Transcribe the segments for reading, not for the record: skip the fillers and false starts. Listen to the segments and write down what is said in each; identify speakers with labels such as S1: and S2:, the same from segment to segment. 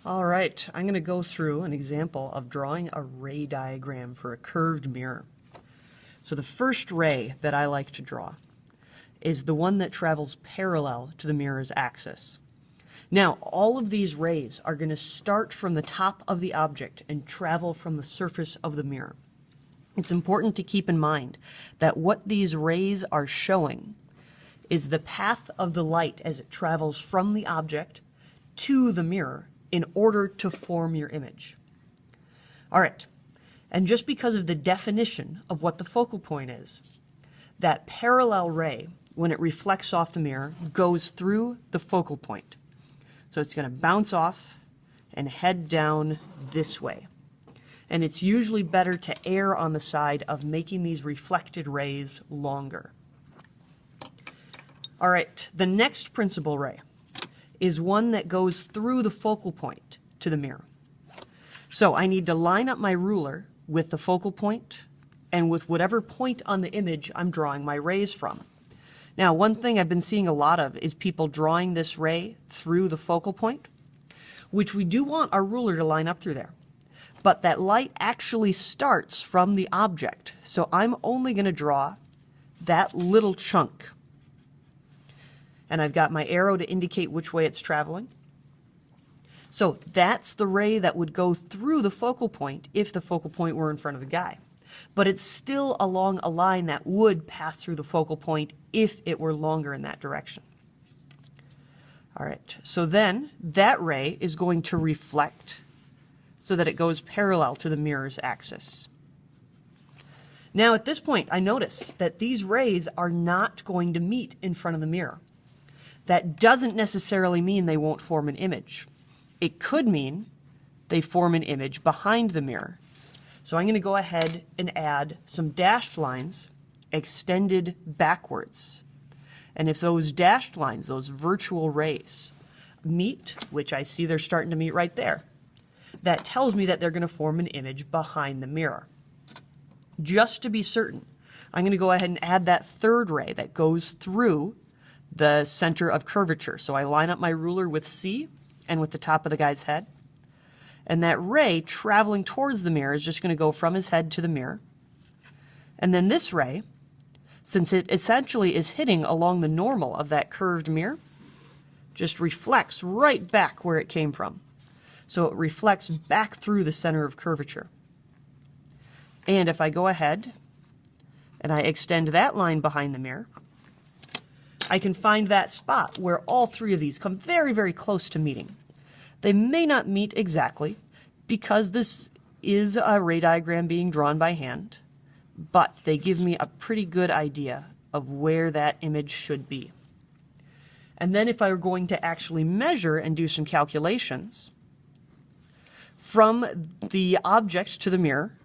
S1: All right, I'm going to go through an example of drawing a ray diagram for a curved mirror. So the first ray that I like to draw is the one that travels parallel to the mirror's axis. Now, all of these rays are going to start from the top of the object and travel from the surface of the mirror. It's important to keep in mind that what these rays are showing is the path of the light as it travels from the object to the mirror in order to form your image. All right, and just because of the definition of what the focal point is, that parallel ray, when it reflects off the mirror, goes through the focal point. So it's going to bounce off and head down this way. And it's usually better to err on the side of making these reflected rays longer. All right, the next principal ray is one that goes through the focal point to the mirror. So I need to line up my ruler with the focal point and with whatever point on the image I'm drawing my rays from. Now, one thing I've been seeing a lot of is people drawing this ray through the focal point, which we do want our ruler to line up through there. But that light actually starts from the object, so I'm only going to draw that little chunk. And I've got my arrow to indicate which way it's traveling. So that's the ray that would go through the focal point if the focal point were in front of the guy. But it's still along a line that would pass through the focal point if it were longer in that direction. All right, so then that ray is going to reflect so that it goes parallel to the mirror's axis. Now at this point, I notice that these rays are not going to meet in front of the mirror. That doesn't necessarily mean they won't form an image. It could mean they form an image behind the mirror. So I'm going to go ahead and add some dashed lines extended backwards. And if those dashed lines, those virtual rays, meet, which I see they're starting to meet right there, that tells me that they're going to form an image behind the mirror. Just to be certain, I'm going to go ahead and add that third ray that goes through the center of curvature. So I line up my ruler with C and with the top of the guy's head. And that ray traveling towards the mirror is just going to go from his head to the mirror. And then this ray, since it essentially is hitting along the normal of that curved mirror, just reflects right back where it came from. So it reflects back through the center of curvature. And if I go ahead and I extend that line behind the mirror, I can find that spot where all three of these come very, very close to meeting. They may not meet exactly because this is a ray diagram being drawn by hand, but they give me a pretty good idea of where that image should be. And then if I were going to actually measure and do some calculations, from the object to the mirror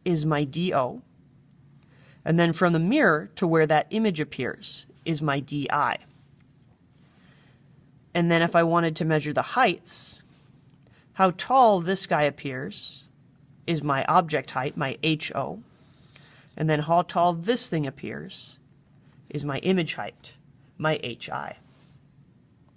S1: is my DO, and then from the mirror to where that image appears is my DI. And then if I wanted to measure the heights, how tall this guy appears is my object height, my HO. And then how tall this thing appears is my image height, my HI.